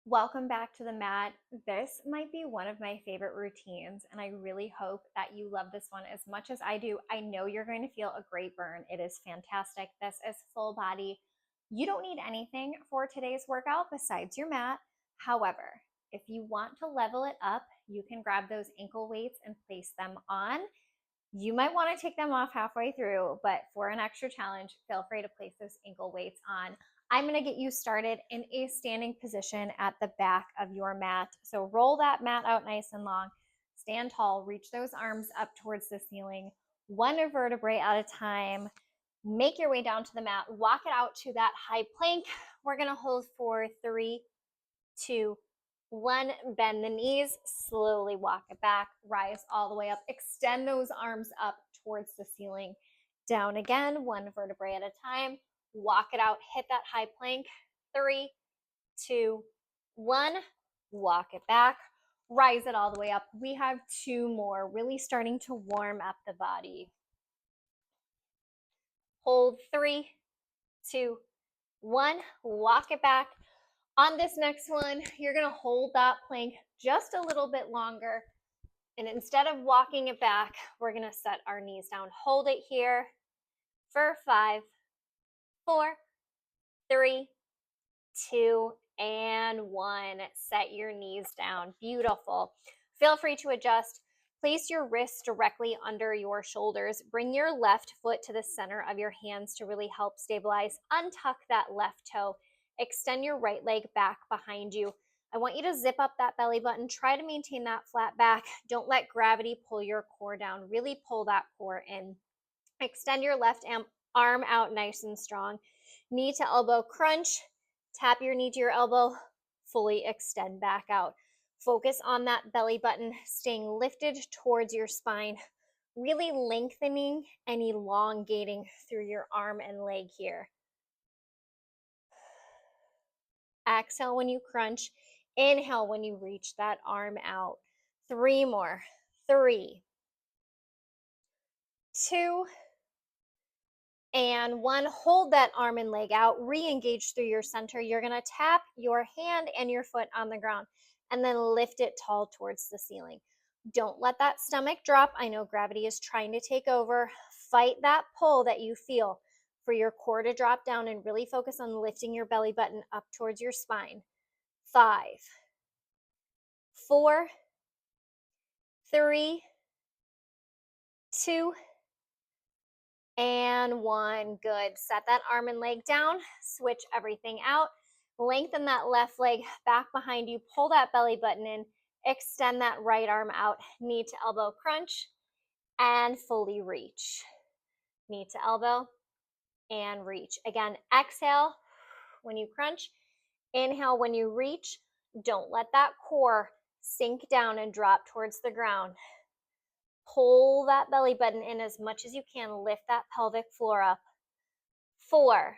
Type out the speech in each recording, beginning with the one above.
Welcome back to the mat. This might be one of my favorite routines, and I really hope that you love this one as much as I do. I know you're going to feel a great burn. It is fantastic. This is full body. You don't need anything for today's workout besides your mat. However, if you want to level it up, you can grab those ankle weights and place them on. You might want to take them off halfway through, but for an extra challenge, feel free to place those ankle weights on. I'm going to get you started in a standing position at the back of your mat. So roll that mat out nice and long, stand tall, reach those arms up towards the ceiling, one vertebrae at a time. Make your way down to the mat, walk it out to that high plank. We're going to hold for 3, 2, 1. Bend the knees, slowly walk it back, rise all the way up, extend those arms up towards the ceiling. Down again, one vertebrae at a time. Walk it out, hit that high plank. 3, 2, 1. Walk it back, rise it all the way up. We have 2 more, really starting to warm up the body. Hold 3, 2, 1. Walk it back. On this next one, you're going to hold that plank just a little bit longer. And instead of walking it back, we're going to set our knees down. Hold it here for 5, 4, 3, 2, and 1. Set your knees down. Beautiful. Feel free to adjust. Place your wrists directly under your shoulders. Bring your left foot to the center of your hands to really help stabilize. Untuck that left toe. Extend your right leg back behind you. I want you to zip up that belly button. Try to maintain that flat back. Don't let gravity pull your core down. Really pull that core in. Extend your left arm out nice and strong. Knee to elbow crunch. Tap your knee to your elbow. Fully extend back out. Focus on that belly button, staying lifted towards your spine, really lengthening and elongating through your arm and leg here. Exhale when you crunch. Inhale when you reach that arm out. 3 more. 3, 2, and 1. Hold that arm and leg out. Re-engage through your center. You're going to tap your hand and your foot on the ground and then lift it tall towards the ceiling. Don't let that stomach drop. I know gravity is trying to take over. Fight that pull that you feel for your core to drop down and really focus on lifting your belly button up towards your spine. 5, 4, 3, 2, and 1. Good. Set that arm and leg down. Switch everything out. Lengthen that left leg back behind you. Pull that belly button in. Extend that right arm out. Knee to elbow crunch and fully reach. Knee to elbow and reach. Again, exhale when you crunch. Inhale when you reach. Don't let that core sink down and drop towards the ground. Pull that belly button in as much as you can. Lift that pelvic floor up. 4,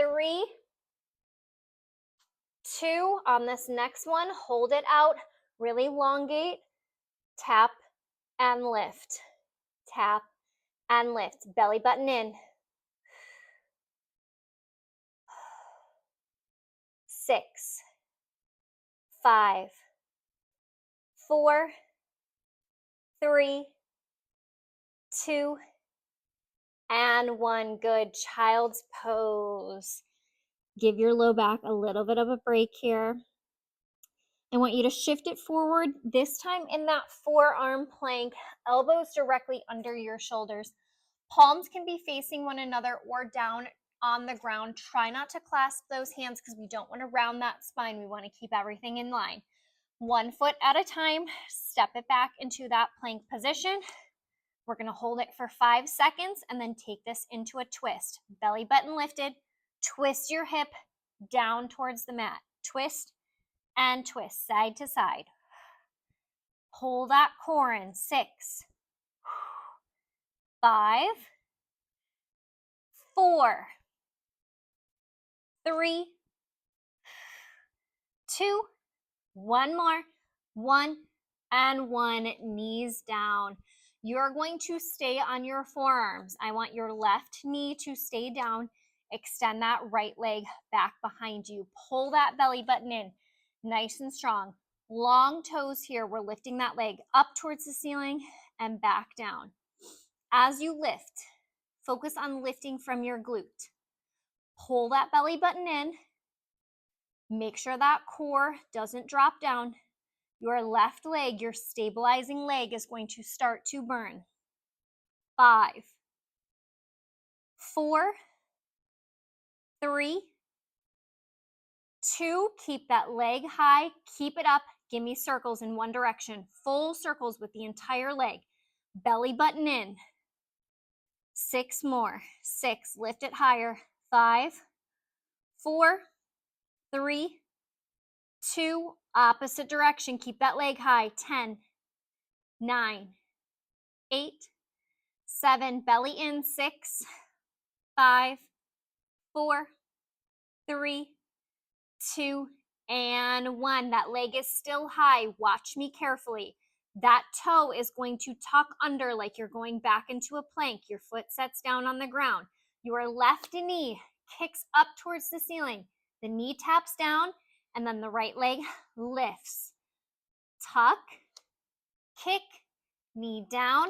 3, 2. On this next one, hold it out. Really elongate. Tap and lift. Tap and lift. Belly button in. 6, 5, 4, 3, 2, and 1. Good. Child's pose. Give your low back a little bit of a break here. I want you to shift it forward, this time in that forearm plank, elbows directly under your shoulders. Palms can be facing one another or down on the ground. Try not to clasp those hands because we don't want to round that spine. We want to keep everything in line. 1 foot at a time, step it back into that plank position. We're going to hold it for 5 seconds and then take this into a twist. Belly button lifted, twist your hip down towards the mat. Twist and twist, side to side. Pull that core in. 6, 5, 4, 3, 2, 1 more. 1 and 1. Knees down. You're going to stay on your forearms. I want your left knee to stay down Extend that right leg back behind you. Pull that belly button in, nice and strong. Long toes here. We're lifting that leg up towards the ceiling and back down. As you lift, focus on lifting from your glute. Pull that belly button in. Make sure that core doesn't drop down. Your left leg, your stabilizing leg, is going to start to burn. 5, 4, 3, 2. Keep that leg high. Keep it up. Give me circles in one direction. Full circles with the entire leg. Belly button in. 6 more. 6. Lift it higher. 5, 4, 3, 2. Opposite direction. Keep that leg high. 10, 9, 8, 7. Belly in. 6, 5, 4, 3, 2, and 1. That leg is still high. Watch me carefully. That toe is going to tuck under like you're going back into a plank. Your foot sets down on the ground. Your left knee kicks up towards the ceiling. The knee taps down, and then the right leg lifts. Tuck, kick, knee down,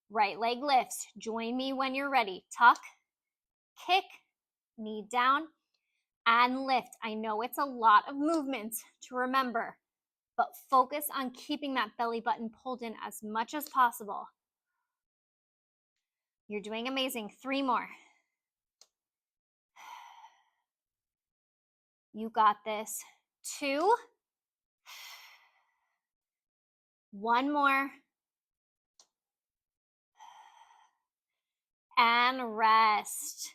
right leg lifts. Join me when you're ready. Tuck, kick, knee down, and lift. I know it's a lot of movements to remember, but focus on keeping that belly button pulled in as much as possible. You're doing amazing. 3 more. You got this. 2. 1 more. And rest.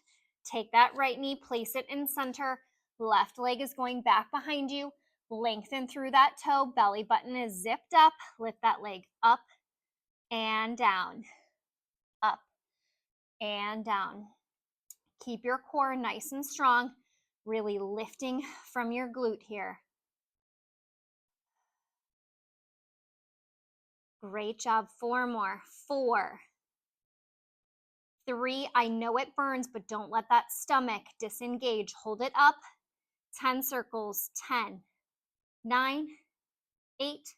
Take that right knee, place it in center. Left leg is going back behind you. Lengthen through that toe. Belly button is zipped up. Lift that leg up and down. Up and down. Keep your core nice and strong. Really lifting from your glute here. Great job. 4 more. 4, 3. I know it burns, but don't let that stomach disengage. Hold it up. 10 circles. 10, 9, 8,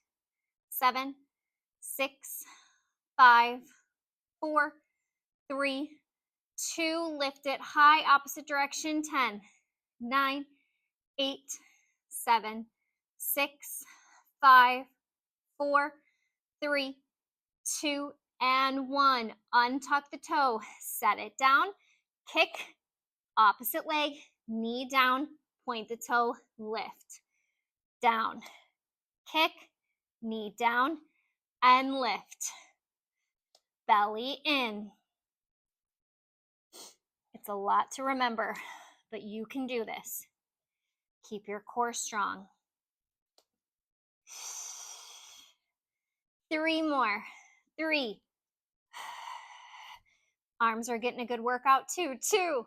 7, 6, 5, 4, 3, 2. Lift it high, opposite direction. 10, 9, 8, 7, 6, 5, 4, 3, 2, and 1. Untuck the toe. Set it down. Kick. Opposite leg. Knee down. Point the toe. Lift. Down. Kick. Knee down. And lift. Belly in. It's a lot to remember, but you can do this. Keep your core strong. 3 more. 3. Arms are getting a good workout too. 2.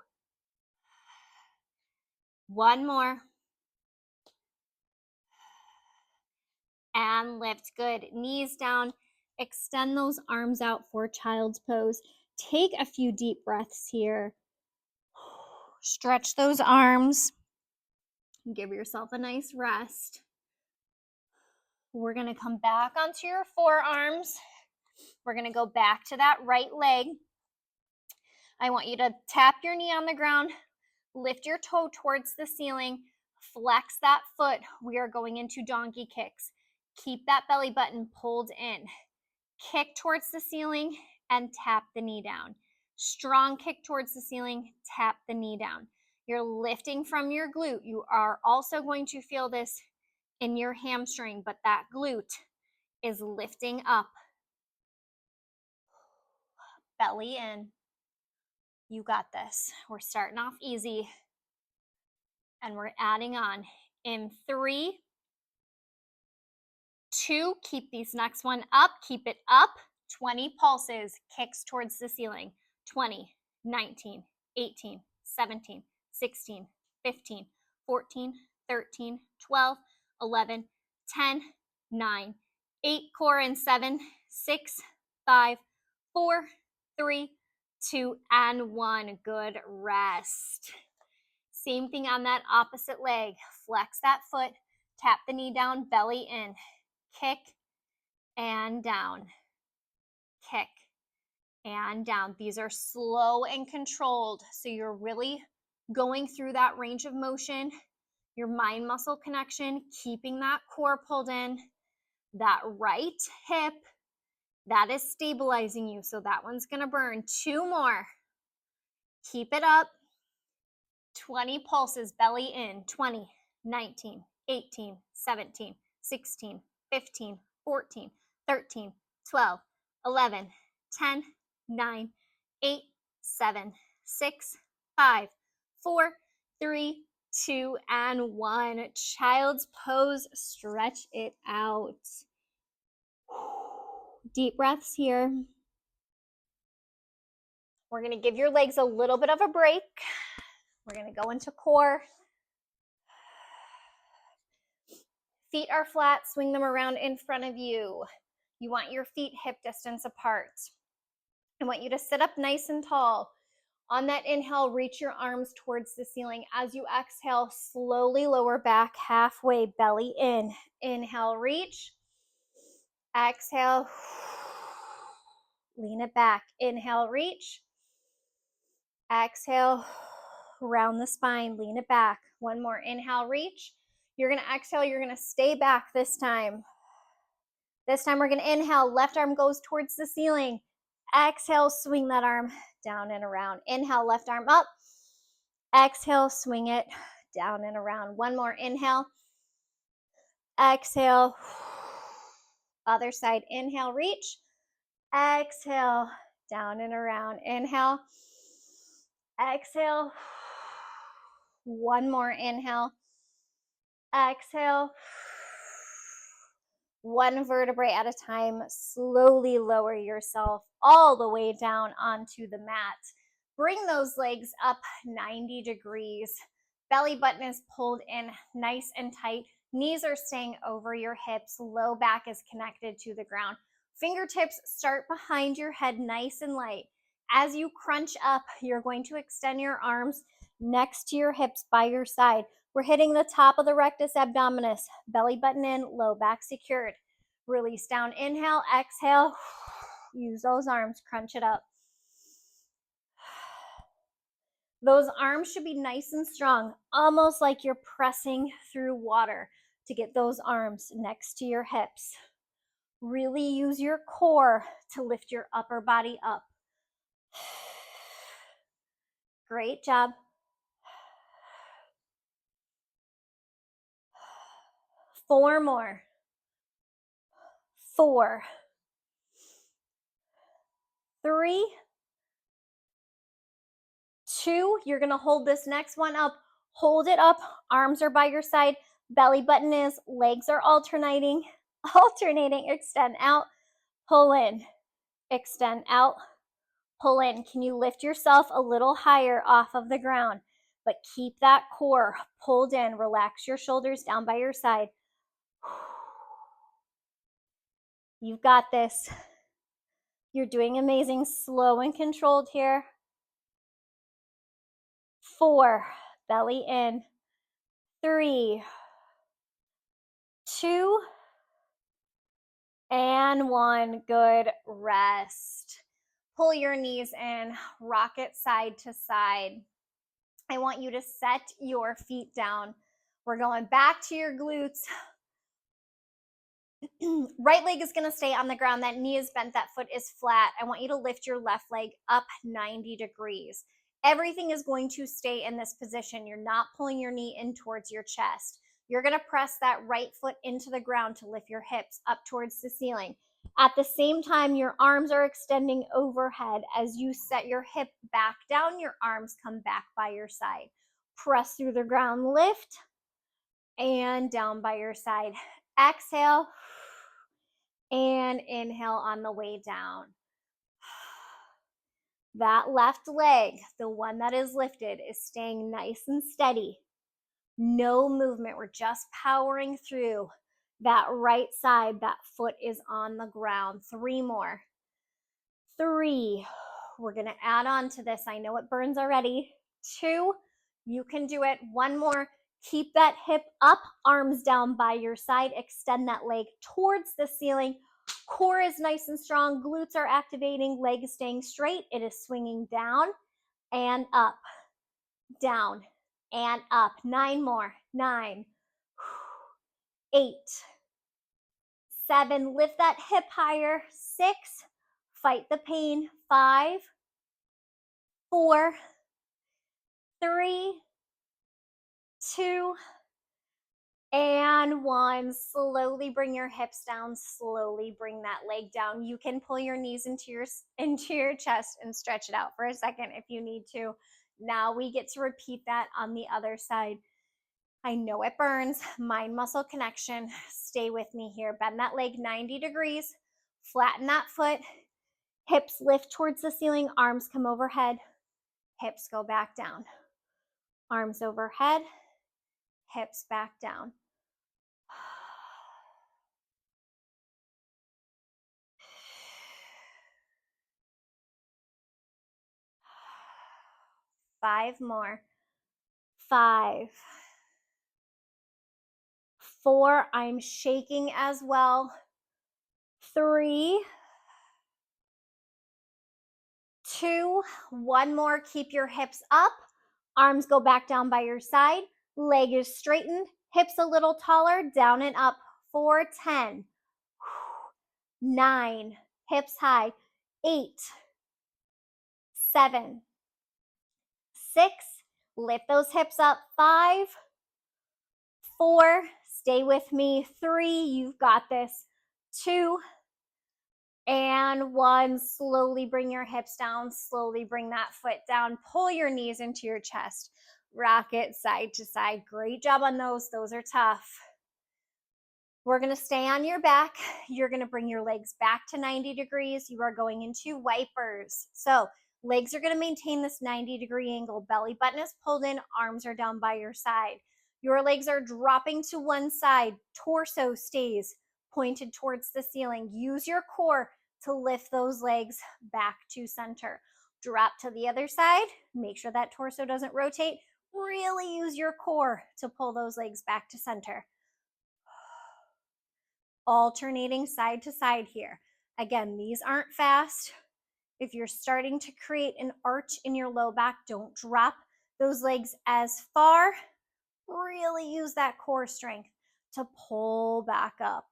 1 more. And lift. Good. Knees down. Extend those arms out for child's pose. Take a few deep breaths here. Stretch those arms. Give yourself a nice rest. We're going to come back onto your forearms. We're going to go back to that right leg. I want you to tap your knee on the ground, lift your toe towards the ceiling, flex that foot. We are going into donkey kicks. Keep that belly button pulled in. Kick towards the ceiling and tap the knee down. Strong kick towards the ceiling, tap the knee down. You're lifting from your glute. You are also going to feel this in your hamstring, but that glute is lifting up. Belly in. You got this. We're starting off easy and we're adding on in 3, 2. Keep these next one up. Keep it up. 20 pulses. Kicks towards the ceiling. 20, 19, 18, 17, 16, 15, 14, 13, 12, 11, 10, 9, 8. Core in 7, 6, 5, 4, 3, 2, and 1. Good rest. Same thing on that opposite leg. Flex that foot, tap the knee down, belly in, kick and down, kick and down. These are slow and controlled, so you're really going through that range of motion, your mind muscle connection, keeping that core pulled in, that right hip, that is stabilizing you, so that one's gonna burn. 2 more. Keep it up. 20 pulses, belly in. 20, 19, 18, 17, 16, 15, 14, 13, 12, 11, 10, 9, 8, 7, 6, 5, 4, 3, 2, and 1. Child's pose, stretch it out. Deep breaths here. We're going to give your legs a little bit of a break. We're going to go into core. Feet are flat, swing them around in front of you. You want your feet hip distance apart. I want you to sit up nice and tall. On that inhale, reach your arms towards the ceiling. As you exhale, slowly lower back halfway, belly in. Inhale, reach. Exhale, lean it back. Inhale, reach. Exhale, round the spine, lean it back. One more, inhale, reach. You're gonna exhale, you're gonna stay back this time. This time we're gonna inhale, left arm goes towards the ceiling. Exhale, swing that arm down and around. Inhale, left arm up. Exhale, swing it down and around. One more, inhale. Exhale. Other side, inhale, reach. Exhale, down and around. Inhale. Exhale. One more, inhale. Exhale. One vertebrae at a time. Slowly lower yourself all the way down onto the mat. Bring those legs up 90 degrees. Belly button is pulled in nice and tight. Knees are staying over your hips. Low back is connected to the ground. Fingertips start behind your head, nice and light. As you crunch up, you're going to extend your arms next to your hips by your side. We're hitting the top of the rectus abdominis. Belly button in, low back secured. Release down, inhale, exhale. Use those arms, crunch it up. Those arms should be nice and strong, almost like you're pressing through water to get those arms next to your hips. Really use your core to lift your upper body up. Great job. 4 more. 4, 3, 2. You're going to hold this next one up. Hold it up. Arms are by your side. Belly button is. Legs are alternating. Extend out. Pull in. Extend out. Pull in. Can you lift yourself a little higher off of the ground? But keep that core pulled in. Relax your shoulders down by your side. You've got this. You're doing amazing. Slow and controlled here. 4, belly in. 3, 2, and 1. Good. Rest. Pull your knees in. Rock it side to side. I want you to set your feet down. We're going back to your glutes. Right leg is going to stay on the ground. That knee is bent. That foot is flat. I want you to lift your left leg up 90 degrees. Everything is going to stay in this position. You're not pulling your knee in towards your chest. You're going to press that right foot into the ground to lift your hips up towards the ceiling. At the same time, your arms are extending overhead. As you set your hip back down, your arms come back by your side. Press through the ground, lift, and down by your side. Exhale, and inhale on the way down. That left leg, the one that is lifted, is staying nice and steady. No movement. We're just powering through. That right side, that foot is on the ground. 3 more. 3. We're going to add on to this. I know it burns already. 2. You can do it. One more. Keep that hip up, arms down by your side. Extend that leg towards the ceiling. Core is nice and strong. Glutes are activating. Leg is staying straight. It is swinging down and up, down and up. 9 more. 9, 8, 7. Lift that hip higher. 6. Fight the pain. 5, 4, 3, 2, and 1. Slowly bring your hips down. Slowly bring that leg down. You can pull your knees into your chest and stretch it out for a second if you need to. Now we get to repeat that on the other side. I know it burns. Mind muscle connection. Stay with me here. Bend that leg 90 degrees. Flatten that foot. Hips lift towards the ceiling. Arms come overhead. Hips go back down. Arms overhead. Hips back down. Five more. 5, 4. I'm shaking as well. 3, 2. One more. Keep your hips up. Arms go back down by your side. Leg is straightened. Hips a little taller. Down and up. 4, 10, 9. Hips high. 8, 7, 6. Lift those hips up. 5, 4. Stay with me. 3. You've got this. 2, and 1. Slowly bring your hips down. Slowly bring that foot down. Pull your knees into your chest. Rock it side to side. Great job on those. Those are tough. We're going to stay on your back. You're going to bring your legs back to 90 degrees. You are going into wipers. So legs are going to maintain this 90-degree angle. Belly button is pulled in. Arms are down by your side. Your legs are dropping to one side. Torso stays pointed towards the ceiling. Use your core to lift those legs back to center. Drop to the other side. Make sure that torso doesn't rotate. Really use your core to pull those legs back to center. Alternating side to side here. Again, these aren't fast. If you're starting to create an arch in your low back, don't drop those legs as far. Really use that core strength to pull back up.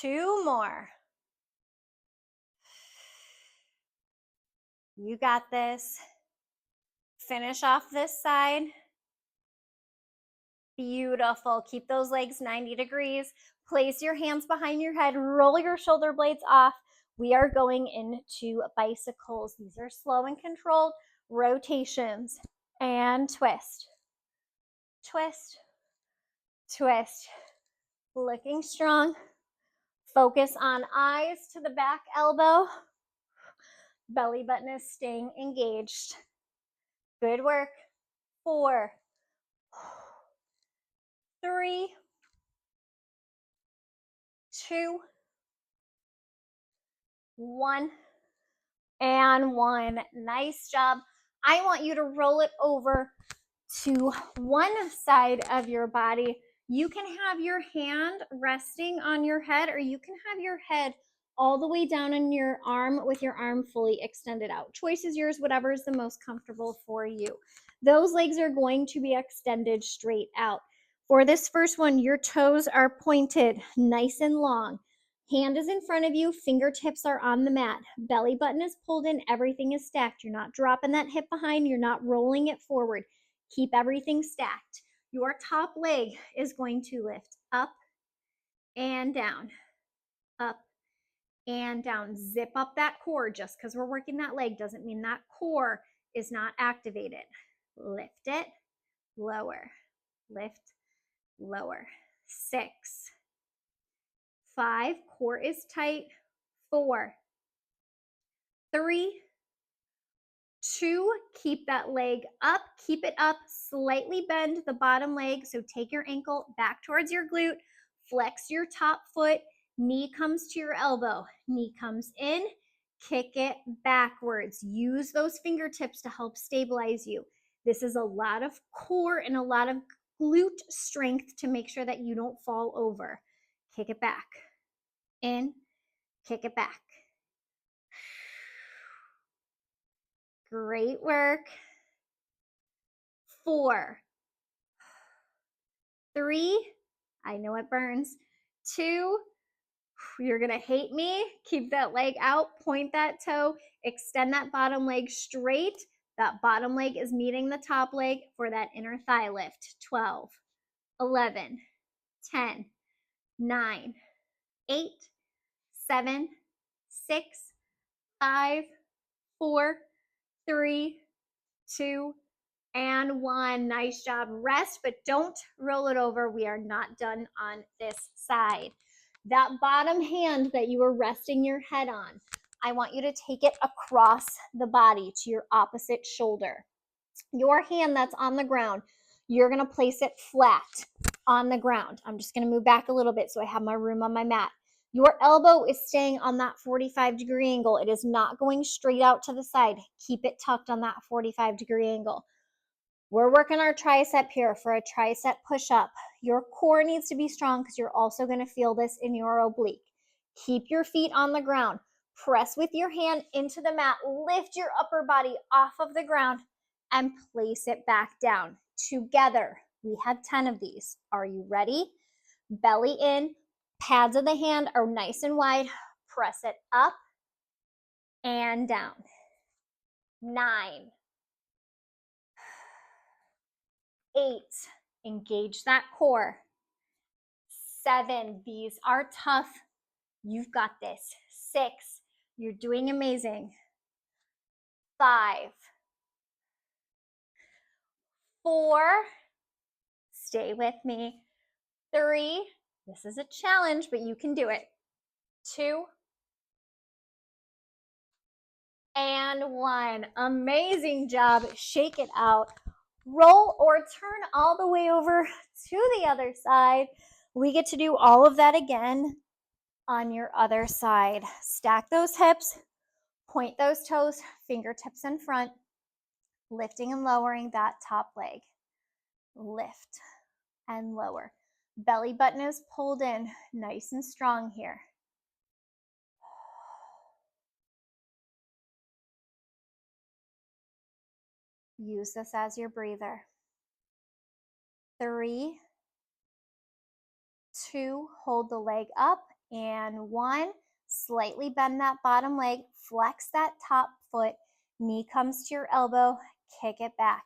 2 more. You got this. Finish off this side. Beautiful. Keep those legs 90 degrees. Place your hands behind your head. Roll your shoulder blades off. We are going into bicycles. These are slow and controlled rotations. And twist. Twist. Twist. Looking strong. Focus on eyes to the back elbow. Belly button is staying engaged. Good work. 4, 3, 2, 1, and 1. Nice job. I want you to roll it over to one side of your body. You can have your hand resting on your head, or you can have your head all the way down on your arm with your arm fully extended out. Choice is yours, whatever is the most comfortable for you. Those legs are going to be extended straight out. For this first one, your toes are pointed nice and long. Hand is in front of you, fingertips are on the mat. Belly button is pulled in, everything is stacked. You're not dropping that hip behind, you're not rolling it forward. Keep everything stacked. Your top leg is going to lift up and down, up and down. Zip up that core. Just because we're working that leg doesn't mean that core is not activated. Lift it, lower, lift, lower. 6, 5, core is tight. 4, 3, 2, keep that leg up, keep it up, slightly bend the bottom leg. So take your ankle back towards your glute, flex your top foot, knee comes to your elbow, knee comes in, Kick it backwards. Use those fingertips to help stabilize you. This is a lot of core and a lot of glute strength to make sure that you don't fall over. Kick it back. In, kick it back. Great work. 4, 3, I know it burns. 2, you're gonna hate me. Keep that leg out, point that toe, extend that bottom leg straight. That bottom leg is meeting the top leg for that inner thigh lift. 12, 11, 10, 9, 8, 7, 6, 5, 4, 3, 2, and 1. Nice job. Rest, but don't roll it over. We are not done on this side. That bottom hand that you were resting your head on, I want you to take it across the body to your opposite shoulder. Your hand that's on the ground, you're going to place it flat on the ground. I'm just going to move back a little bit so I have my room on my mat. Your elbow is staying on that 45-degree angle. It is not going straight out to the side. Keep it tucked on that 45-degree angle. We're working our tricep here for a tricep push-up. Your core needs to be strong because you're also going to feel this in your oblique. Keep your feet on the ground. Press with your hand into the mat. Lift your upper body off of the ground and place it back down. Together, we have 10 of these. Are you ready? Belly in. Pads of the hand are nice and wide. Press it up and down. 9, 8, engage that core. 7, these are tough. You've got this. 6, you're doing amazing. 5, 4, stay with me. 3, this is a challenge, but you can do it. 2, and 1. Amazing job. Shake it out. Roll or turn all the way over to the other side. We get to do all of that again on your other side. Stack those hips, point those toes, fingertips in front, lifting and lowering that top leg. Lift and lower. Belly button is pulled in, nice and strong here. Use this as your breather. 3, 2, hold the leg up, and 1, slightly bend that bottom leg, flex that top foot, knee comes to your elbow, kick it back.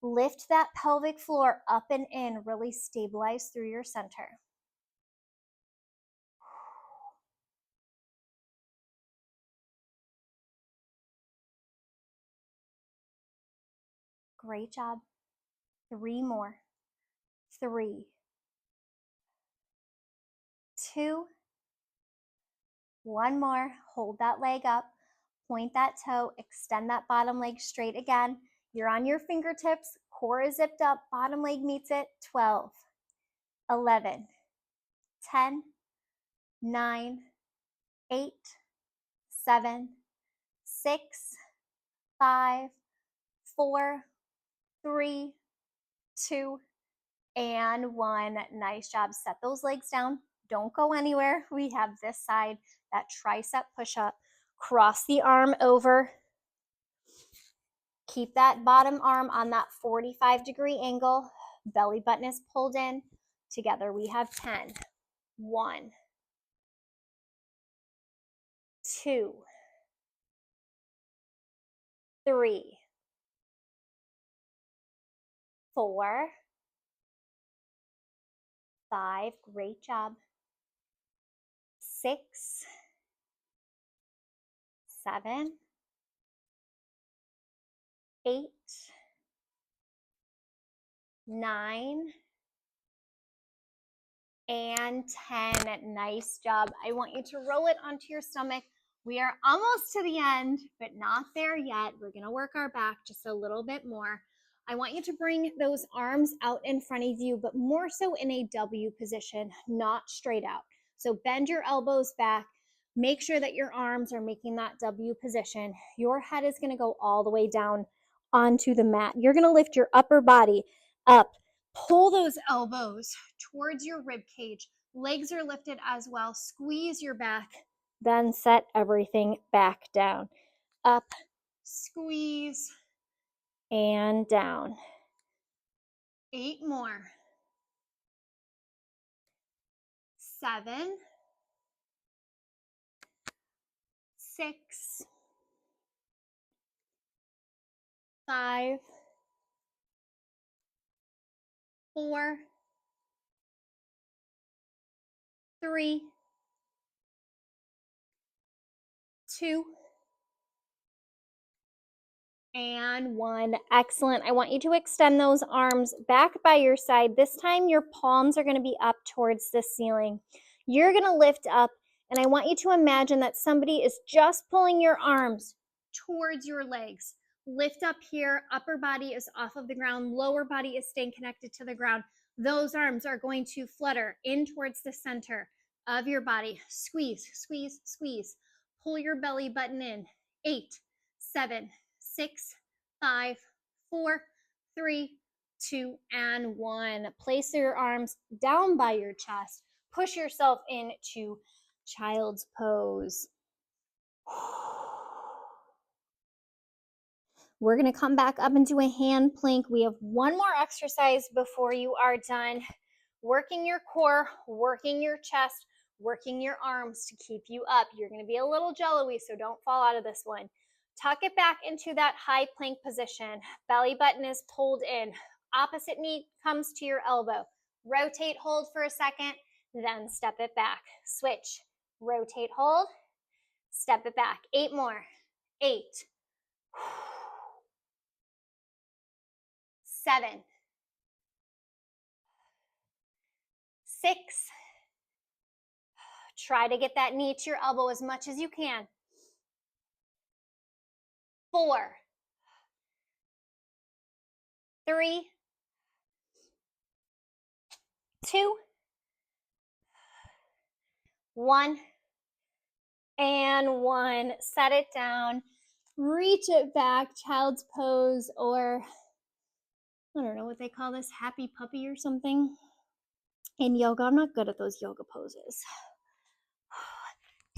Lift that pelvic floor up and in, really stabilize through your center. Great job. 3 more. 3, 2, 1 more. Hold that leg up, point that toe, extend that bottom leg straight again. You're on your fingertips, core is zipped up, bottom leg meets it. 12, 11, 10, 9, 8, 7, 6, 5, 4, 3, 2, and 1. Nice job. Set those legs down. Don't go anywhere. We have this side, that tricep push-up. Cross the arm over. Keep that bottom arm on that 45-degree angle. Belly button is pulled in. Together we have 10. 1, 2, 3, 4, 5, great job. 6, 7, 8, 9, and 10. Nice job. I want you to roll it onto your stomach. We are almost to the end, but not there yet. We're going to work our back just a little bit more. I want you to bring those arms out in front of you, but more so in a W position, not straight out. So bend your elbows back, Make sure that your arms are making that W position. Your head is going to go all the way down onto the mat. You're going to lift your upper body up. Pull those elbows towards your rib cage. Legs are lifted as well. Squeeze your back. Then set everything back down. Up, squeeze, and down. 8 more. 7, 6, 5, 4, 3, 2, and 1. Excellent. I want you to extend those arms back by your side. This time your palms are going to be up towards the ceiling. You're going to lift up, and I want you to imagine that somebody is just pulling your arms towards your legs. Lift up here. Upper body is off of the ground. Lower body is staying connected to the ground. Those arms are going to flutter in towards the center of your body. Squeeze, squeeze, squeeze. Pull your belly button in. 8, 7, 6, 5, 4, 3, 2, and 1. Place your arms down by your chest. Push yourself into child's pose. We're going to come back up into a hand plank. We have one more exercise before you are done. Working your core, working your chest, working your arms to keep you up. You're going to be a little jello-y, so don't fall out of this one. Tuck it back into that high plank position. Belly button is pulled in. Opposite knee comes to your elbow. Rotate, hold for a second, then step it back. Switch. Rotate, hold, step it back. 8 more. 8. 7. 6. Try to get that knee to your elbow as much as you can. 4. 3. 2. 1. And 1. Set it down. Reach it back, child's pose, or I don't know what they call this, happy puppy or something. In yoga, I'm not good at those yoga poses.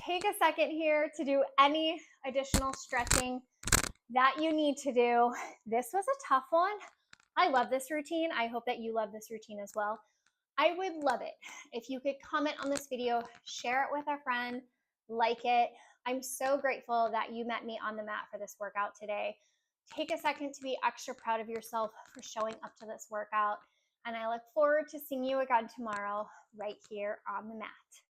Take a second here to do any additional stretching that you need to do. This was a tough one. I love this routine. I hope that you love this routine as well. I would love it if you could comment on this video, share it with a friend, like it. I'm so grateful that you met me on the mat for this workout today. Take a second to be extra proud of yourself for showing up to this workout. And I look forward to seeing you again tomorrow right here on the mat.